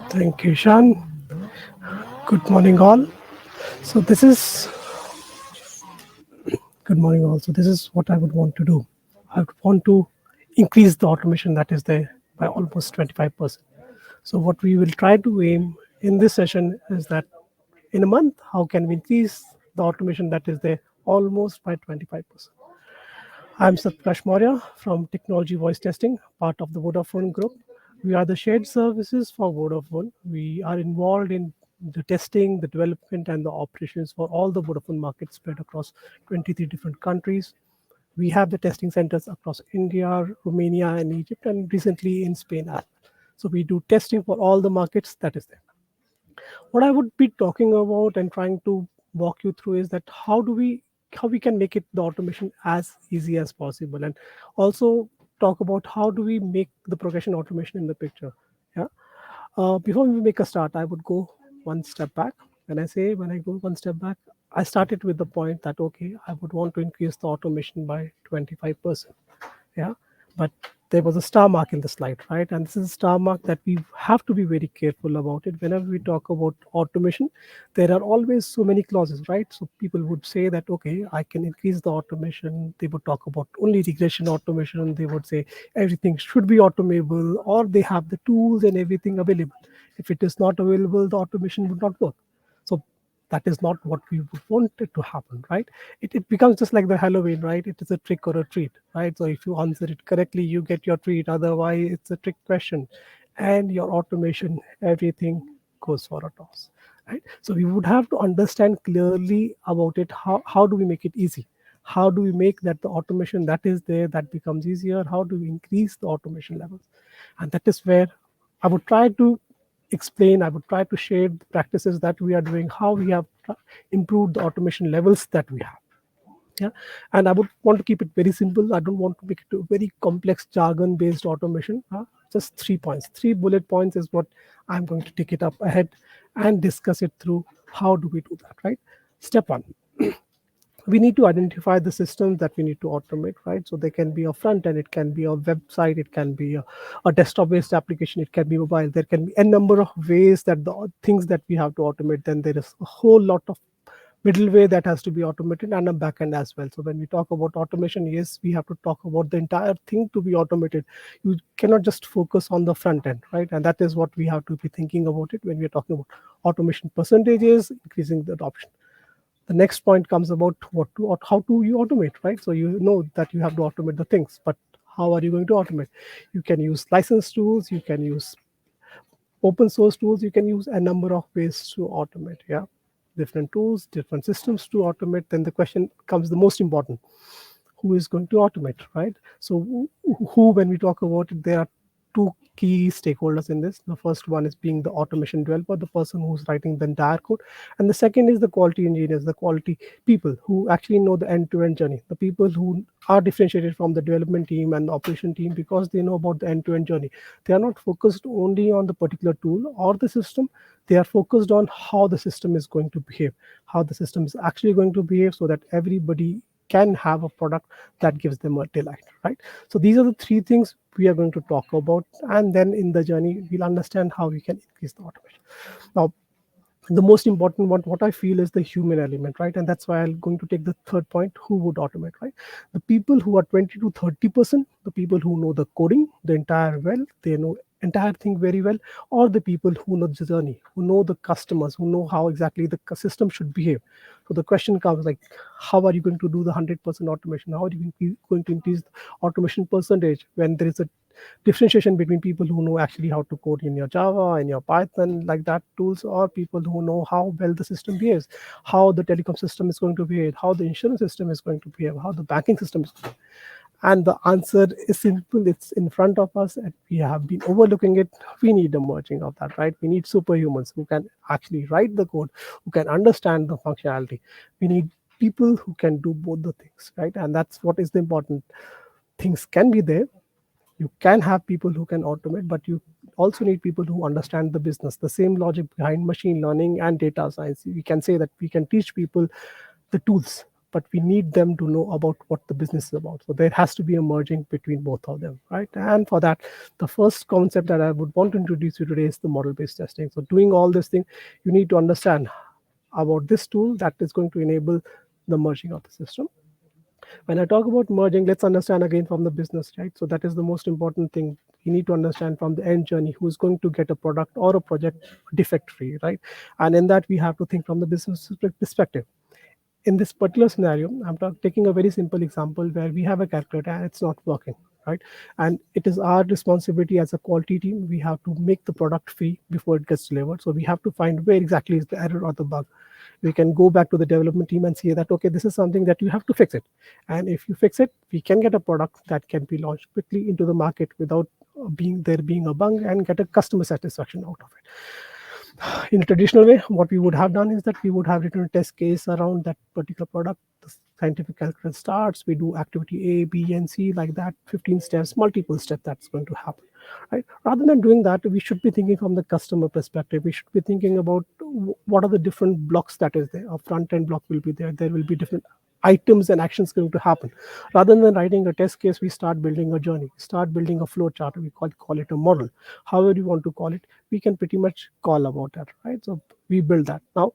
Thank you, Shan. Good morning, all. So this is good morning, all. So this is what I would want to do. I would want to increase the automation that is there by almost 25%. So what we will try to aim in this session is that in a month, how can we increase the automation that is there almost by 25%? I'm SatParkash Maurya from Technology Voice Testing, part of the Vodafone group. We are the shared services for Vodafone. We are involved in the testing, the development, and the operations for all the Vodafone markets spread across 23 different countries. We have the testing centers across India, Romania, and Egypt, and recently in Spain as well. So we do testing for all the markets that is there. What I would be talking about and trying to walk you through is that how we can make it the automation as easy as possible, and also talk about how do we make the progression automation in the picture. Yeah. Before we make a start, I would go one step back. When I go one step back, I started with the point that okay, I would want to increase the automation by 25%. Yeah, but there was a star mark in the slide, right? And this is a star mark that we have to be very careful about it. Whenever we talk about automation, there are always so many clauses, right? So people would say that okay, I can increase the automation. They would talk about only regression automation. They would say everything should be automable, or they have the tools and everything available. If it is not available, the automation would not work. So that is not what we would want it to happen, right? It becomes just like the Halloween, right? It is a trick or a treat, right? So if you answer it correctly, you get your treat. Otherwise, it's a trick question. And your automation, everything goes for a toss, right? So we would have to understand clearly about it. How do we make it easy? How do we make that the automation that is there, that becomes easier? How do we increase the automation levels? And that is where I would try to explain, I would try to share the practices that we are doing, how we have improved the automation levels that we have. Yeah. And I would want to keep it very simple. I don't want to make it a very complex jargon based automation. Just 3 points, 3 bullet points is what I'm going to take it up ahead and discuss it through. How do we do that, right? Step one, we need to identify the systems that we need to automate, right? So they can be a front end, it can be a website, it can be a desktop based application, it can be mobile. There can be a number of ways that the things that we have to automate. Then there is a whole lot of middleware that has to be automated, and a backend as well. So when we talk about automation, yes, we have to talk about the entire thing to be automated. You cannot just focus on the front end, right? And that is what we have to be thinking about it when we are talking about automation percentages, increasing the adoption. The next point comes about how do you automate, right? So you know that you have to automate the things, but how are you going to automate? You can use license tools, you can use open source tools, you can use a number of ways to automate. Yeah, different tools, different systems to automate. Then the question comes, the most important, who is going to automate, right? So who, when we talk about it, there are two key stakeholders in this. The first one is being the automation developer, the person who's writing the entire code, and the second is the quality engineers, the quality people who actually know the end-to-end journey, the people who are differentiated from the development team and the operation team because they know about the end-to-end journey. They are not focused only on the particular tool or the system. They are focused on how the system is going to behave, how the system is actually going to behave, so that everybody can have a product that gives them a delight, right? So these are the three things we are going to talk about, and then in the journey we'll understand how we can increase the automation. Now, the most important one, what I feel, is the human element, right? And that's why I'm going to take the third point, who would automate, right? The people who are 20 to 30%, the people who know the coding the entire well, they know entire thing very well, or the people who know the journey, who know the customers, who know how exactly the system should behave. So the question comes like, how are you going to do the 100% automation? How are you going to increase the automation percentage when there is a differentiation between people who know actually how to code in your Java and your Python, like that tools, or people who know how well the system behaves, how the telecom system is going to behave, how the insurance system is going to behave, how the banking system is going to behave. And the answer is simple. It's in front of us, and we have been overlooking it. We need a merging of that, right? We need superhumans who can actually write the code, who can understand the functionality. We need people who can do both the things, right? And that's what is the important. Things can be there, you can have people who can automate, but you also need people who understand the business, the same logic behind machine learning and data science. We can say that we can teach people the tools, but we need them to know about what the business is about. So there has to be a merging between both of them, right? And for that, the first concept that I would want to introduce you today is the model-based testing. So doing all this thing, you need to understand about this tool that is going to enable the merging of the system. When I talk about merging, let's understand again from the business, right? So that is the most important thing. You need to understand from the end journey who's going to get a product or a project defect free, right? And in that, we have to think from the business perspective. In this particular scenario, I'm taking a very simple example where we have a calculator and it's not working, right? And it is our responsibility as a quality team. We have to make the product free before it gets delivered. So we have to find where exactly is the error or the bug. We can go back to the development team and say that, okay, this is something that you have to fix it. And if you fix it, we can get a product that can be launched quickly into the market without being a bug, and get a customer satisfaction out of it. In a traditional way, what we would have done is that we would have written a test case around that particular product. The scientific calculation starts, we do activity A, B, and C, like that, 15 steps, multiple steps that's going to happen, right? Rather than doing that, we should be thinking from the customer perspective. We should be thinking about what are the different blocks that is there. A front end block will be there. There will be different items and actions going to happen. Rather than writing a test case, we start building a journey, start building a flow chart. We call it a model. However you want to call it, we can pretty much call about that, right? So we build that. Now,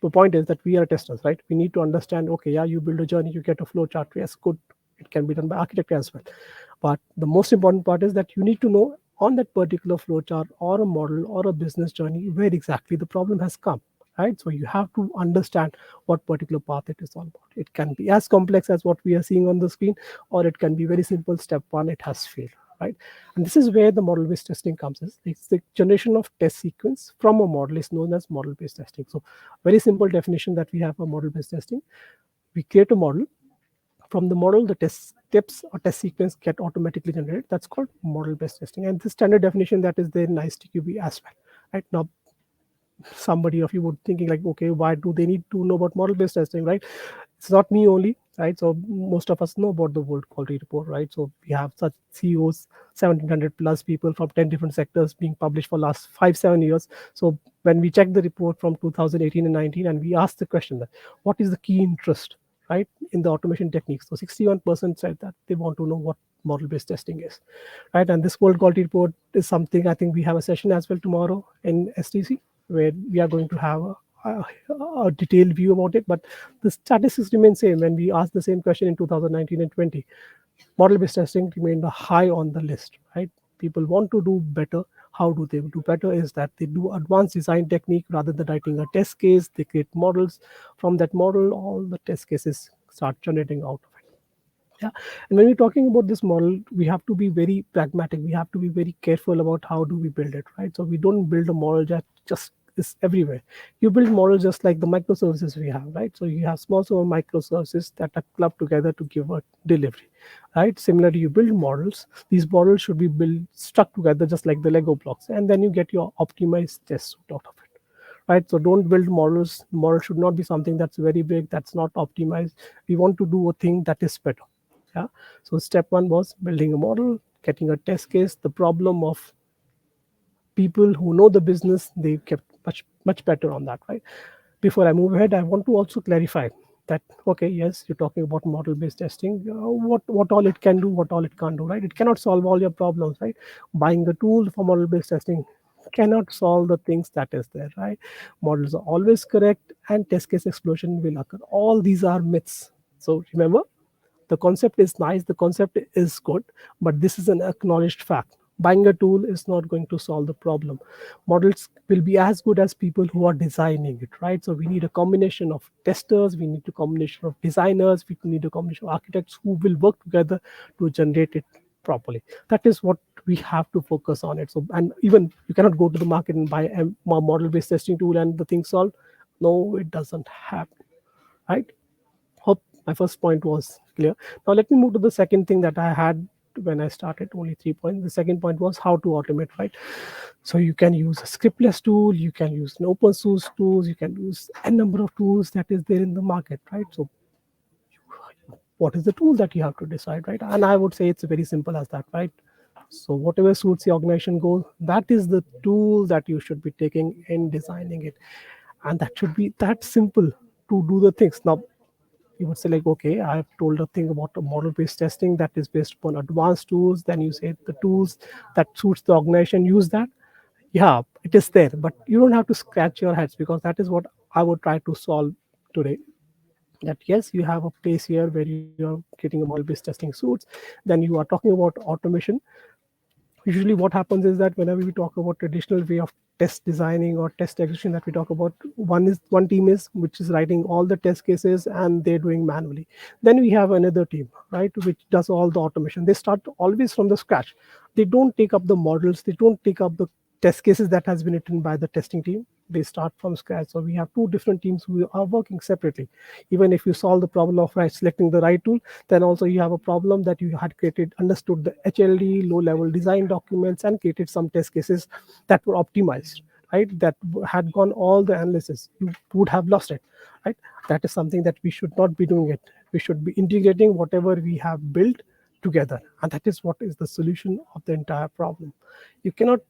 the point is that we are testers, right? We need to understand, okay, yeah, you build a journey, you get a flow chart. Yes, good. It can be done by architect as well. But the most important part is that you need to know on that particular flow chart or a model or a business journey where exactly the problem has come, right? So you have to understand what particular path it is all about. It can be as complex as what we are seeing on the screen, or it can be very simple. Step one, it has failed, right? And this is where the model-based testing comes in. It's the generation of test sequence from a model is known as model-based testing. So very simple definition that we have for model-based testing. We create a model. From the model, the test steps or test sequence get automatically generated. That's called model-based testing. And the standard definition that is there in ISTQB as well. Right now, somebody of you would thinking like, okay, why do they need to know about model-based testing, right? It's not me only, right? So most of us know about the World Quality Report, right? So we have such CEOs, 1700 plus people from 10 different sectors being published for last 5-7 years. So when we check the report from 2018 and 19, and we ask the question that what is the key interest, right, in the automation techniques? So 61% said that they want to know what model-based testing is, right? And this World Quality Report is something, I think we have a session as well tomorrow in STC where we are going to have a detailed view about it. But the statistics remain same. When we asked the same question in 2019 and 20, model-based testing remained high on the list, right? People want to do better. How do they do better? Is that they do advanced design technique rather than writing a test case. They create models. From that model, all the test cases start generating out of it. Yeah. And when we're talking about this model, we have to be very pragmatic. We have to be very careful about how do we build it, right? So we don't build a model that just is everywhere. You build models just like the microservices we have, right? So you have small microservices that are clubbed together to give a delivery, right? Similarly, you build models. These models should be built stuck together just like the Lego blocks, and then you get your optimized test suite out of it, right? So don't build models. Model should not be something that's very big, that's not optimized. We want to do a thing that is better. Yeah. So step one was building a model, getting a test case. The problem of people who know the business, they kept much better on that, right? Before I move ahead, I want to also clarify that, okay, yes, you're talking about model based testing. What all it can do, what all it can't do, right? It cannot solve all your problems, right? Buying a tool for model based testing cannot solve the things that is there, right? Models are always correct, and test case explosion will occur. All these are myths. So remember, the concept is nice, the concept is good, but this is an acknowledged fact. Buying a tool is not going to solve the problem. Models will be as good as people who are designing it, right? So we need a combination of testers, we need a combination of designers, we need a combination of architects who will work together to generate it properly. That is what we have to focus on it. So, and even you cannot go to the market and buy a model-based testing tool and the thing solved. No, it doesn't happen, right? Hope my first point was clear. Now let me move to the second thing that I had when I started, only 3 points. The second point was how to automate, right? So you can use a scriptless tool, you can use an open source tools, you can use a number of tools that is there in the market, right? So what is the tool that you have to decide, right? And I would say it's very simple as that, right? So whatever suits the organization goal, that is the tool that you should be taking in designing it. And that should be that simple to do the things. Now, You would say like, okay, I've told a thing about a model-based testing that is based upon advanced tools. Then you say the tools that suits the organization, use that. Yeah, it is there, but you don't have to scratch your heads, because that is what I would try to solve today. That yes, you have a place here where you're getting a model-based testing suits. Then you are talking about automation. Usually what happens is that whenever we talk about traditional way of test designing or test execution that we talk about, one team is which is writing all the test cases and they're doing manually. Then we have another team, right, which does all the automation. They start always from the scratch. They don't take up the models, they don't take up the test cases that has been written by the testing team. They start from scratch. So we have two different teams who are working separately. Even if you solve the problem of selecting the right tool, then also you have a problem that you had created, understood the HLD, low level design documents, and created some test cases that were optimized, right? That had gone all the analysis. You would have lost it, right? That is something that we should not be doing it. We should be integrating whatever we have built together. And that is what is the solution of the entire problem. You cannot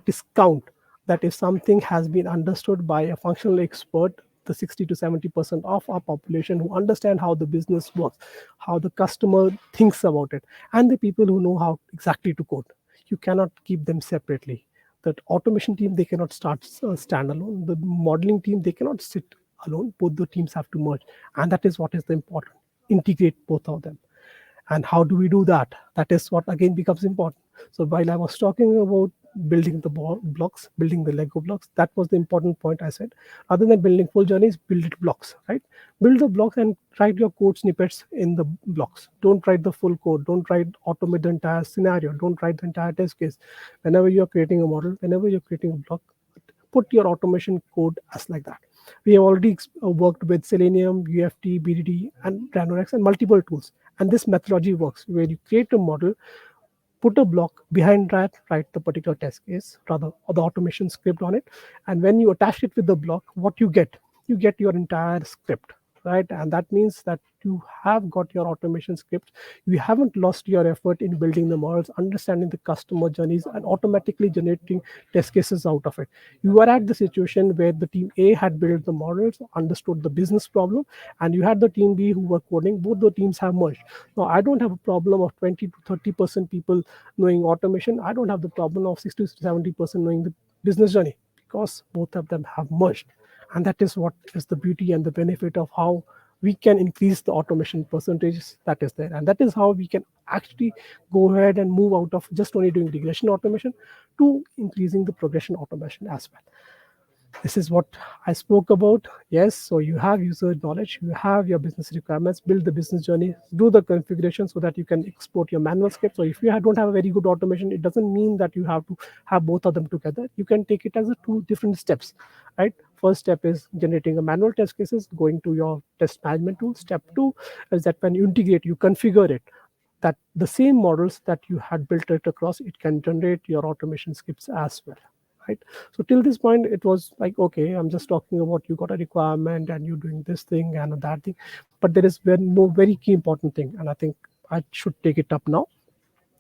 discount that if something has been understood by a functional expert, the 60 to 70% of our population who understand how the business works, how the customer thinks about it, and the people who know how exactly to code, you cannot keep them separately. That automation team, they cannot start stand alone. The modeling team, they cannot sit alone. Both the teams have to merge, and that is what is the important. Integrate both of them. And how do we do that? That is what again becomes important. So while I was talking about building the blocks, building the Lego blocks, that was the important point I said. Other than building full journeys, build it blocks, right? Build the blocks and write your code snippets in the blocks. Don't write the full code. Don't write automate the entire scenario. Don't write the entire test case. Whenever you're creating a model, whenever you're creating a block, put your automation code as like that. We have already worked with Selenium, UFT, BDD, and Ranorex, and multiple tools. And this methodology works where you create a model, put a block behind that, write the particular test case, rather, or the automation script on it. And when you attach it with the block, what you get your entire script, right? And that means that you have got your automation script. You haven't lost your effort in building the models, understanding the customer journeys, and automatically generating test cases out of it. You are at the situation where the team A had built the models, understood the business problem, and you had the team B who were coding. Both the teams have merged. Now, I don't have a problem of 20 to 30% people knowing automation. I don't have the problem of 60 to 70% knowing the business journey, because both of them have merged. And that is what is the beauty and the benefit of how we can increase the automation percentages that is there. And that is how we can actually go ahead and move out of just only doing regression automation to increasing the progression automation as well. This is what I spoke about. Yes, so you have user knowledge, you have your business requirements, build the business journey, do the configuration so that you can export your manual script. So if you don't have a very good automation, it doesn't mean that you have to have both of them together. You can take it as a two different steps, right? First step is generating a manual test cases, going to your test management tool. Step two is that when you integrate, you configure it, that the same models that you had built it across, it can generate your automation scripts as well, right? So till this point, it was like, okay, I'm just talking about you got a requirement and you're doing this thing and that thing. But there is very key important thing, and I think I should take it up now.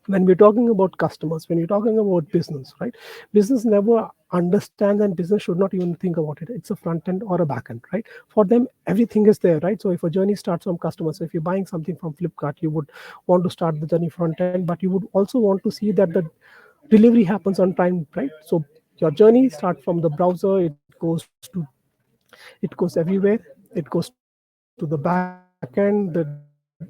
When we're talking about customers, when you're talking about business, right? Business never understands, and business should not even think about it. It's a front end or a back end, right? For them, everything is there, right? So if a journey starts from customers, so if you're buying something from Flipkart, you would want to start the journey front end, but you would also want to see that the delivery happens on time, right? So your journey starts from the browser, it goes everywhere, it goes to the back end, the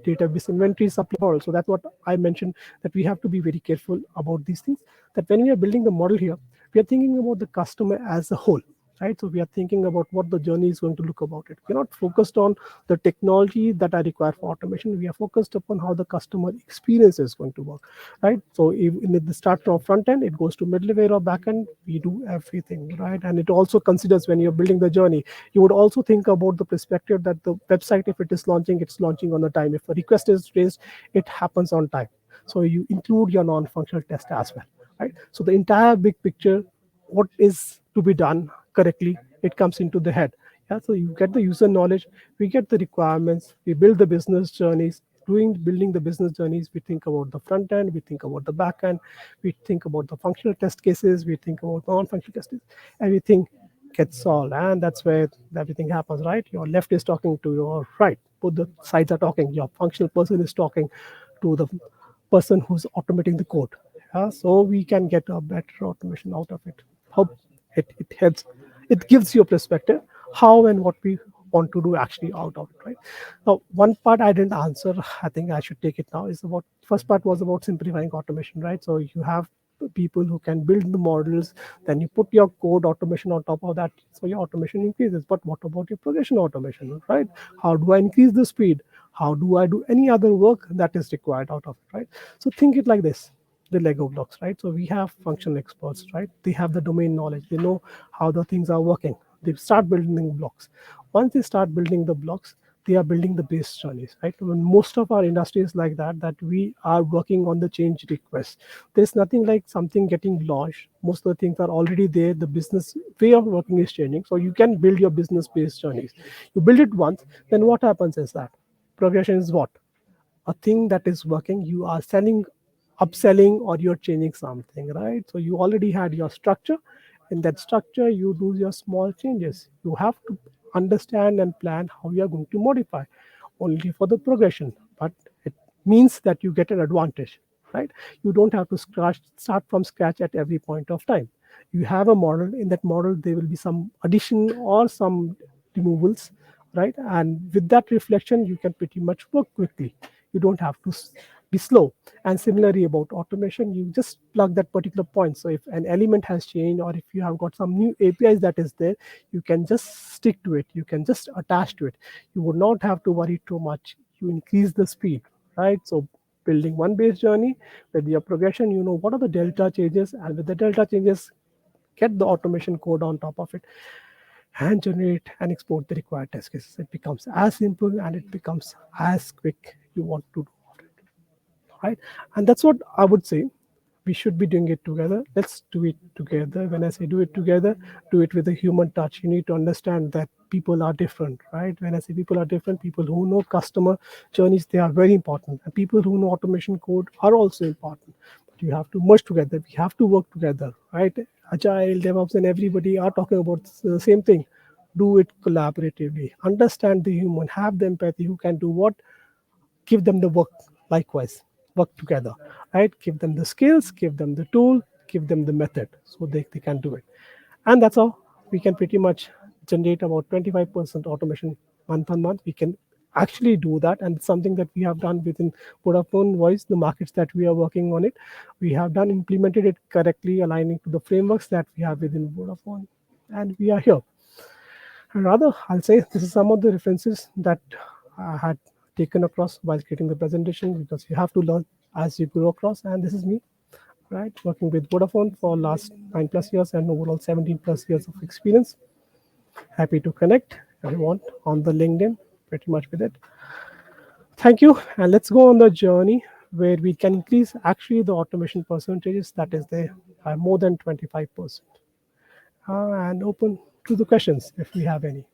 database inventory supply all. So that's what I mentioned, that we have to be very careful about these things. That when we are building the model here, we are thinking about the customer as a whole, right? So we are thinking about what the journey is going to look about it. We're not focused on the technology that are required for automation. We are focused upon how the customer experience is going to work, right? So if in the start from front end, it goes to middleware or back end, we do everything, right? And it also considers when you're building the journey, you would also think about the perspective that the website, if it is launching, it's launching on a time. If a request is raised, it happens on time. So you include your non-functional test as well, right? So the entire big picture, what is to be done correctly, it comes into the head. Yeah, so you get the user knowledge, we get the requirements, we build the business journeys. Doing building the business journeys, we think about the front end, we think about the back end, we think about the functional test cases, we think about non-functional test cases, everything gets solved, and that's where everything happens, right? Your left is talking to your right, both the sides are talking, your functional person is talking to the person who's automating the code. Yeah, so we can get a better automation out of it. Hope it helps, it gives you a perspective how and what we want to do actually out of it, right? Now, one part I didn't answer, I think I should take it now, is about, first part was about simplifying automation, right? So you have people who can build the models, then you put your code automation on top of that, so your automation increases. But what about your progression automation, right? How do I increase the speed? How do I do any other work that is required out of it, right? So think it like this, the Lego blocks, right? So we have functional experts, right? They have the domain knowledge, they know how the things are working, they start building blocks. Once they start building the blocks, they are building the base journeys, right? When most of our industry is like that, that we are working on the change request. There's nothing like something getting launched. Most of the things are already there. The business way of working is changing. So you can build your business based journeys. You build it once, then what happens is that progression is what? A thing that is working, you are selling, upselling, or you're changing something, right? So you already had your structure. In that structure, you do your small changes. You have to understand and plan how you are going to modify only for the progression, but it means that you get an advantage, right? You don't have to start from scratch at every point of time. You have a model. In that model there will be some addition or some removals, right? And with that reflection you can pretty much work quickly. You don't have to be slow. And similarly about automation, you just plug that particular point. So if an element has changed, or if you have got some new APIs that is there, you can just stick to it, you can just attach to it. You would not have to worry too much. You increase the speed, right? So building one base journey with your progression, you know what are the delta changes, and with the delta changes, get the automation code on top of it and generate and export the required test cases. It becomes as simple and it becomes as quick you want to do, right? And that's what I would say. We should be doing it together. Let's do it together. When I say do it together, do it with a human touch. You need to understand that people are different, right? When I say people are different, people who know customer journeys, they are very important, and people who know automation code are also important. But you have to merge together, we have to work together, right? Agile, DevOps, and everybody are talking about the same thing. Do it collaboratively, understand the human, have the empathy, who can do what, give them the work. Likewise, work together, right? Give them the skills, give them the tool, give them the method, so they can do it. And that's how we can pretty much generate about 25% automation month on month. We can actually do that, and it's something that we have done within Vodafone Voice, the markets that we are working on it. We have done implemented it correctly, aligning to the frameworks that we have within Vodafone, and we are here. Rather, I'll say this is some of the references that I had taken across while creating the presentation, because you have to learn as you go across. And this is me, right, working with Vodafone for last 9+ years and overall 17+ years of experience. Happy to connect if you want on the LinkedIn, pretty much with it. Thank you, and let's go on the journey where we can increase actually the automation percentages that is there by more than 25%. And open to the questions if we have any.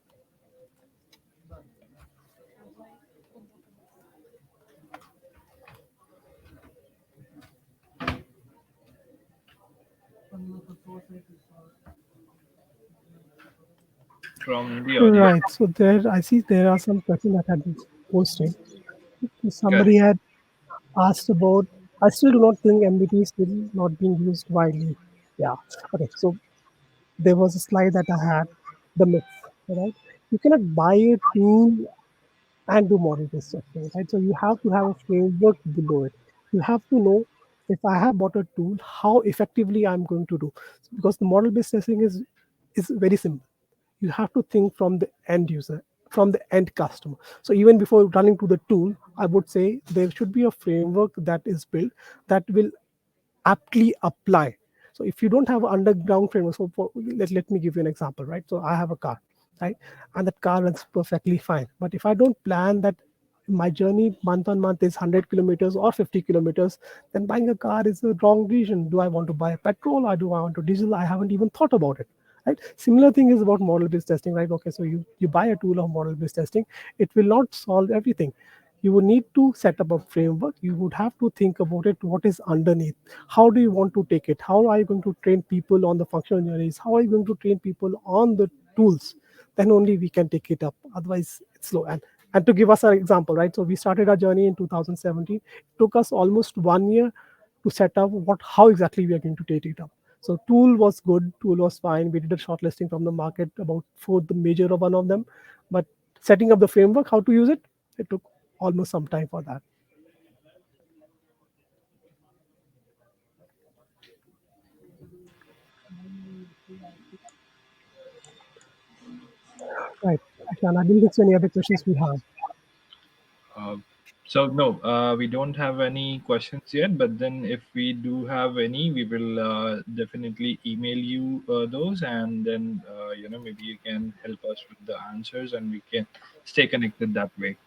from the audience. Right. So there, I see there are some questions that had been posted. Somebody Correct. had asked about. I still do not think MBT is still not being used widely. Yeah. Okay. So there was a slide that I had, the myth, right? You cannot buy a tool and do model-based testing, right? So you have to have a framework below it. You have to know, if I have bought a tool, how effectively I'm going to do. Because the model-based testing is very simple. You have to think from the end user, from the end customer. So even before running to the tool, I would say there should be a framework that is built that will aptly apply. So if you don't have an underground framework, so let me give you an example, right? So I have a car, right? And that car runs perfectly fine. But if I don't plan that my journey month on month is 100 kilometers or 50 kilometers, then buying a car is the wrong decision. Do I want to buy petrol or do I want to diesel? I haven't even thought about it. Right. Similar thing is about model based testing, right? Okay, so you buy a tool of model based testing, it will not solve everything. you would need to set up a framework. You would have to think about it, what is underneath, how do you want to take it, how are you going to train people on the functional engineers, how are you going to train people on the tools. Then only we can take it up, otherwise it's slow. And to give us an example, right, so we started our journey in 2017. It took us almost 1 year to set up what how exactly we are going to take it up. So tool was good, tool was fine. We did a shortlisting from the market about for the major of one of them, but setting up the framework, how to use it, it took almost some time for that. Right. And I didn't think so any other questions we have. Uh, so no, we don't have any questions yet. But then, if we do have any, we will definitely email you those, and then maybe you can help us with the answers, and we can stay connected that way.